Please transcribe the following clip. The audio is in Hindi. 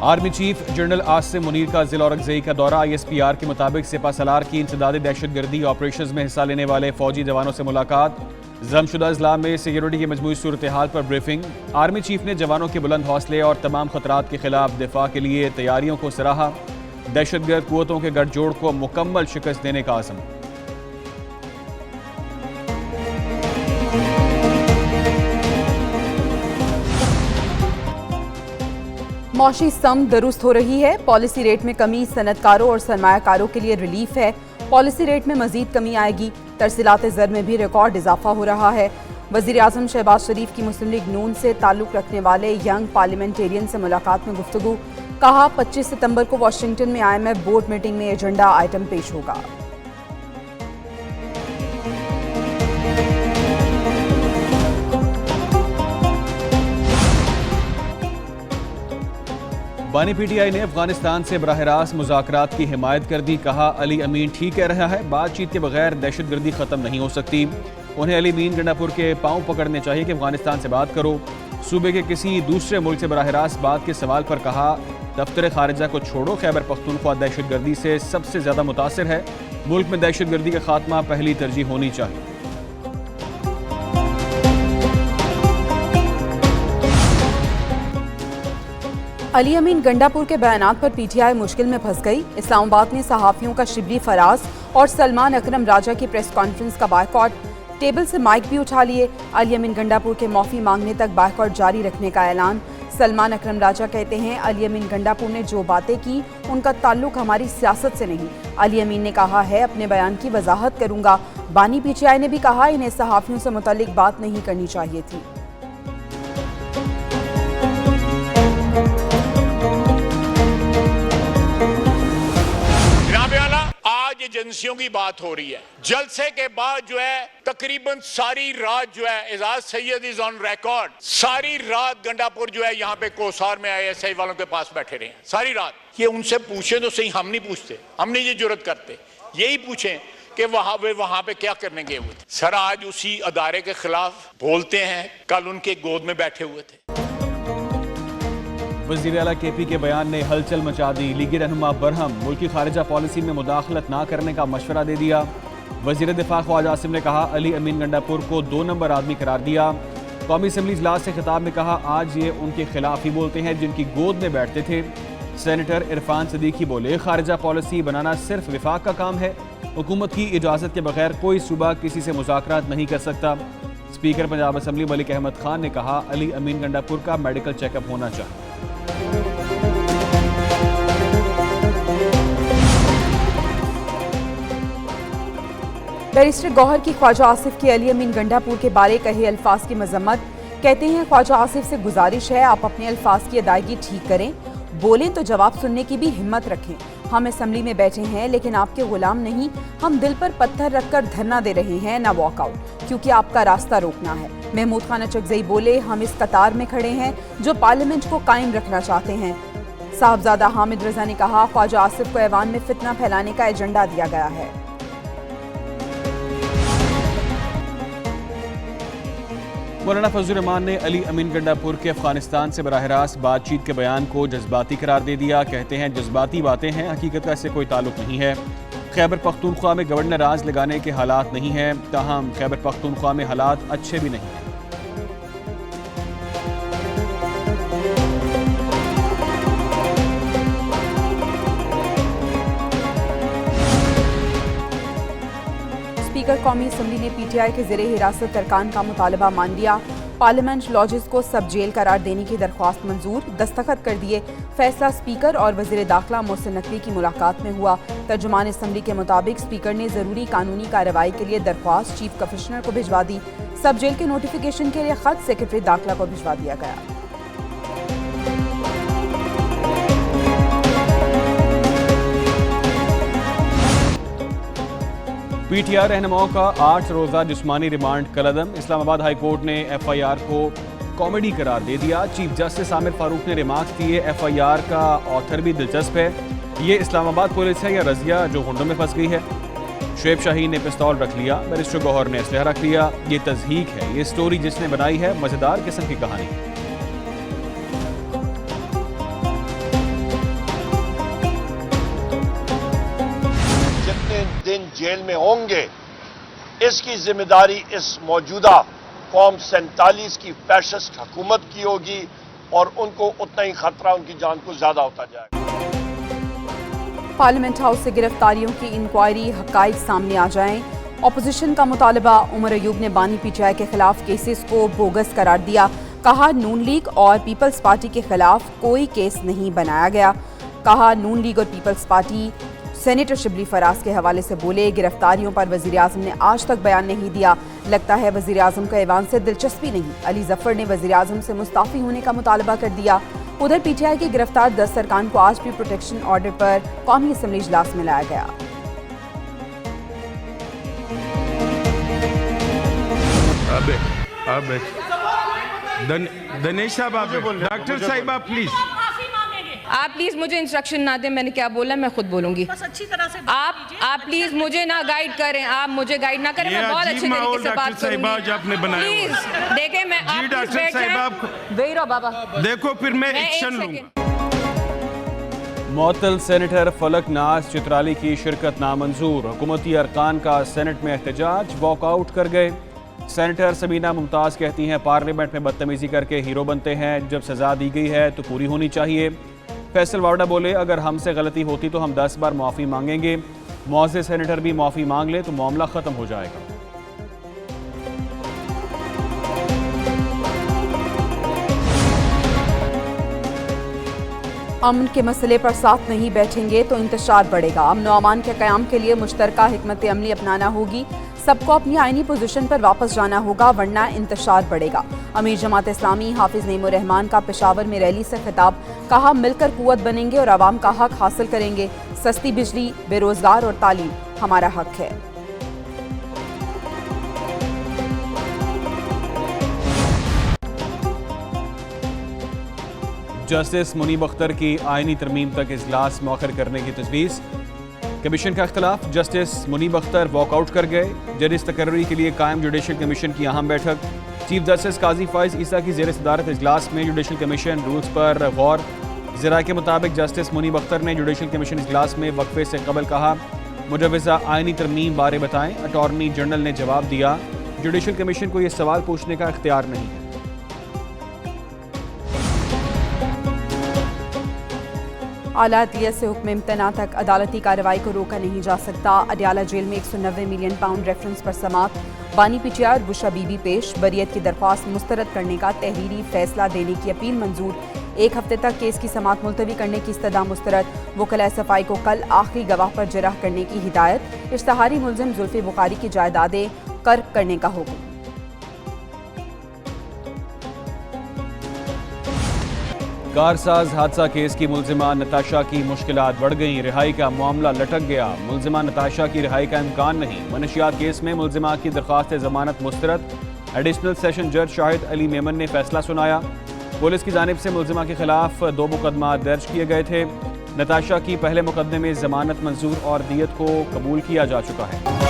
Army chief general Asim Munir का जिला औरंगजेई का दौरा। ISPR के मुताबिक सिपा सलार की इंसदादी दहशतगर्दी ऑपरेशन में हिस्सा लेने वाले फौजी जवानों से मुलाकात। जमशुदा अजला में सिक्योरिटी की मजमूई सूरत हाल पर ब्रीफिंग। आर्मी चीफ ने जवानों के बुलंद हौसले और तमाम खतरात के खिलाफ दिफा के लिए तैयारियों को सराहा। दहशतगर्द कुव्वतों के गठजोड़ को मुकम्मल शिकस्त देने का आज़म। मौशी सम दुरुस्त हो रही है। पॉलिसी रेट में कमी सनतकारों और सरमायाकारों के लिए रिलीफ है। पॉलिसी रेट में मजीद कमी आएगी। तरसीलात ज़र में भी रिकॉर्ड इजाफा हो रहा है। वज़ीर आज़म शहबाज शरीफ की मुस्लिम लीग नून से ताल्लुक़ रखने वाले यंग पार्लियामेंटेरियन से मुलाकात में गुफ्तगू। कहा 25 सितंबर को वाशिंगटन में IMF बोर्ड मीटिंग में एजेंडा आइटम पेश होगा। बानी PTI ने अफगानिस्तान से बराह रास्त मुज़ाकरात की हिमायत कर दी। कहा अली अमीन ठीक कह रहा है, बातचीत के बगैर दहशतगर्दी ख़त्म नहीं हो सकती। उन्हें अली अमीन गंडापुर के पांव पकड़ने चाहिए कि अफगानिस्तान से बात करो। सूबे के किसी दूसरे मुल्क से बराह रास्त बात के सवाल पर कहा दफ्तर खारिजा को छोड़ो, खैबर पख्तूनख्वा दहशतगर्दी से सबसे ज़्यादा मुतासिर है। मुल्क में दहशतगर्दी का खात्मा पहली तरजीह होनी चाहिए। अली अमीन गंडापुर के बयानात पर PTI मुश्किल में फंस गई। इस्लामाबाद ने सहाफ़ियों का शिबली फराज और सलमान अकरम राजा की प्रेस कॉन्फ्रेंस का बायकॉट। टेबल से माइक भी उठा लिए। अली अमीन गंडापुर के माफ़ी मांगने तक बायकॉट जारी रखने का ऐलान। सलमान अकरम राजा कहते हैं अली अमीन गंडापुर ने जो बातें की उनका ताल्लुक हमारी सियासत से नहीं। अली अमीन ने कहा है अपने बयान की वजाहत करूंगा। बानी PTI ने भी कहा इन्हें सहाफ़ियों से मुतल्लिक बात नहीं करनी चाहिए थी। एजेंसियों की बात हो रही है। जलसे के बाद जो है तकरीबन सारी रात जो है Ejaz Syed is on record, सारी रात गंडापुर जो है यहाँ पे कोसार में ISI वालों के पास बैठे रहे हैं सारी रात। ये उनसे पूछे तो सही, हम नहीं पूछते, हम नहीं ये जुर्रत करते। यही पूछें कि वहां पे क्या करने गए हुए थे। सर आज उसी अदारे के खिलाफ बोलते हैं, कल उनके गोद में बैठे हुए थे। वज़ीर आला KP के बयान ने हलचल मचा दी। लीगी रहनुमा बरहम मुल्की खारिजा पॉलिसी में मुदाखलत ना करने का मशवरा दे दिया। वज़ीर दिफा ख्वाजा आसिम ने कहा अली अमीन गंडापुर को 2 नंबर आदमी करार दिया। कौमी असम्बली इजलास से खिताब में कहा आज ये उनके खिलाफ ही बोलते हैं जिनकी गोद में बैठते थे। सेनेटर इरफान सदीकी बोले खारिजा पॉलिसी बनाना सिर्फ विफाक का काम है। हुकूमत की इजाज़त के बगैर कोई सूबा किसी से मुज़ाकरात नहीं कर सकता। स्पीकर पंजाब असम्बली मलिक अहमद खान ने कहा अली अमीन गंडापुर का मेडिकल चेकअप होना चाहिए। बैरिस्टर गौहर की ख्वाजा आसिफ की अली अमीन गंडापुर के बारे कहे अल्फाज की मजम्मत। कहते हैं ख्वाजा आसिफ से गुजारिश है आप अपने अल्फाज की अदायगी ठीक करें, बोलें तो जवाब सुनने की भी हिम्मत रखें। हम असम्बली में बैठे हैं लेकिन आपके गुलाम नहीं। हम दिल पर पत्थर रखकर धरना दे रहे हैं ना वॉकआउट, क्योंकि आपका रास्ता रोकना है। महमूद खान अचकजई बोले हम इस कतार में खड़े हैं जो पार्लियामेंट को कायम रखना चाहते हैं। साहबजादा हामिद रजा ने कहा ख्वाजा आसिफ को ऐवान में फितना फैलाने का एजेंडा दिया गया है। मौलाना फजलुर रहमान ने अली अमीन गंडापुर के अफगानिस्तान से बराह रास्त बातचीत के बयान को जज्बाती करार दे दिया। कहते हैं जज्बाती बातें हैं, हकीकत का इससे कोई ताल्लुक नहीं है। खैबर पख्तूनख्वा में गवर्नर राज लगाने के हालात नहीं हैं, ताहम खैबर पख्तूनख्वा में हालात अच्छे भी नहीं हैं। स्पीकर कौमी असम्बली ने PTI के ज़ेरे हिरासत अरकान का मुतालबा मान लिया। पार्लियामेंट लॉजेस को सब जेल करार देने की दरख्वास्त मंजूर, दस्तखत कर दिए। फैसला स्पीकर और वज़ीर दाखिला मोहसिन नकवी की मुलाकात में हुआ। तर्जुमान असम्बली के मुताबिक स्पीकर ने ज़रूरी कानूनी कार्रवाई के लिए दरख्वास्त चीफ कमिश्नर को भिजवा दी। सब जेल के नोटिफिकेशन के लिए खत सेक्रेटरी दाखिला को भिजवा दिया गया। PTI रहनुमाओं का 8 रोज़ा जिस्मानी रिमांड कलअदम। इस्लामाबाद हाई कोर्ट ने FIR को कॉमेडी करार दे दिया। चीफ जस्टिस आमिर फारूक ने रिमार्क्स दिए FIR का ऑथर भी दिलचस्प है। ये इस्लामाबाद पुलिस है या रजिया जो गुंडों में फंस गई है। शुएब शाहीन ने पिस्तौल रख लिया, बैरिस्टर गौहर ने असलहा रख लिया। ये तज़हीक है, ये स्टोरी जिसने बनाई है मज़ेदार किस्म की कहानी। दिन जेल में होंगे, इसकी जिम्मेदारी इस मौजूदा कौम 47 की फैशिस्ट हुकूमत की होगी और उनको उतना ही खतरा उनकी जान को ज्यादा होता जाएगा। पार्लियामेंट हाउस से गिरफ्तारियों की इंक्वायरी हकाइक सामने आ जाएं। ऑपोजिशन का मुतालबा। उमर अयूब ने बानी पीटीआई के खिलाफ केसेस को बोगस करार दिया। कहा नून लीग और पीपल्स पार्टी के खिलाफ कोई केस नहीं बनाया गया। कहा नून लीग और Peoples Party senator Shibli Faraz के हवाले से बोले, गिरफ्तारियों पर वजीर आजम ने आज तक बयान नहीं दिया। लगता है वजीर आजम को ऐवान से दिलचस्पी नहीं। अली जफर ने वजीर आजम से मुस्ताफी होने का मुतालबा कर दिया। उधर पीटीआई के गिरफ्तार 10 अरकान को आज भी प्रोटेक्शन ऑर्डर पर कौमी असम्बली इजलास में लाया गया। दनेश साहब, डॉक्टर साहिबा प्लीज, आप प्लीज मुझे इंस्ट्रक्शन ना दें। मैंने क्या बोला मैं खुद बोलूंगी। बस अच्छी तरह से आप प्लीज मुझे ना गाइड करें। आप मुझे गाइड ना करें। मैं बहुत अच्छे तरीके से बात करूंगी। आपने बनाया प्लीज देखें, मैं जी डॉक्टर साहिबा वेरो बाबा देखो, फिर मैं एक्शन लूंगा। मुअत्तल सेनेटर फलक नाज चित्राली की शिरकत नामंजूर। हुकूमती अरकान का सेनेट में एहतजाज, वॉकआउट कर गए। सेनेटर सबीना मुमताज कहती हैं पार्लियामेंट में बदतमीजी करके हीरो बनते हैं। जब सजा दी गई है तो पूरी होनी चाहिए। फैसल वावड़ा बोले, अगर हमसे गलती होती तो हम 10 बार माफ़ी मांगेंगे। मुअज़्ज़िज़ सेनेटर भी माफ़ी मांग ले तो मामला ख़त्म हो जाएगा। अमन के मसले पर साथ नहीं बैठेंगे तो इंतशार बढ़ेगा। अमन और अमान के क़याम के लिए मुश्तरका हिकमत अमली अपनाना होगी। सबको अपनी आइनी पोजीशन पर वापस जाना होगा, वरना इंतशार बढ़ेगा। अमीर जमात इस्लामी हाफिज नईमुर रहमान का पेशावर में रैली से खिताब। कहा मिलकर कुव्वत बनेंगे और आवाम का हक हासिल करेंगे। सस्ती बिजली, बेरोजगार और तालीम हमारा हक है। जस्टिस मुनीब अख्तर की आइनी तरमीम तक इजलास मौखर करने की तजवीज़। कमीशन का इख्तलाफ, जस्टिस मुनीब अख्तर वॉकआउट कर गए। जजिस तकर्री के लिए कायम जुडिशल कमीशन की अहम बैठक। चीफ जस्टिस काजी फाइज ईसा की ज़ेर सदारत इजलास में जुडिशल कमीशन रूल्स पर गौर। ज़रा के मुताबिक जस्टिस मुनीब अख्तर ने जुडिशल कमीशन इजलास में वक्फे से कबल कहा मुजवज़ा आइनी तरमीम बारे बताएं। अटॉर्नी जनरल ने जवाब दिया जुडिशल कमीशन को ये सवाल पूछने का इख्तियार नहीं है। आला अदलिया से हुक्म इम्तना तक अदालती कार्रवाई को रोका नहीं जा सकता। अडयाला जेल में 190 मिलियन पाउंड रेफरेंस पर समात। बानी पीटीआई और बुशा बीबी पेश। बरियत की दरख्वास्त मुस्तरद करने का तहरीरी फैसला देने की अपील मंजूर। 1 हफ्ते तक केस की समात मुलतवी करने की इस्तदा मुस्तरद। वकला सफाई को कल आखिरी गवाह पर जरह करने की हिदायत। इश्तहारी मुलजिम जुल्फी बुखारी की जायदादें कर्क करने का हुक्म। कारसाज हादसा केस की मुलजिमा नताशा की मुश्किलात बढ़ गईं। रिहाई का मामला लटक गया। मुलजिमा नताशा की रिहाई का इम्कान नहीं। मनशियात केस में मुलजिमा की दरख्वास्त जमानत मुस्तरद। एडिशनल सेशन जज शाहिद अली मेमन ने फैसला सुनाया। पुलिस की जानिब से मुलजिमा के खिलाफ 2 मुकदमा दर्ज किए गए थे। नताशा की पहले मुकदमे में जमानत मंजूर और दियत को कबूल किया जा चुका है।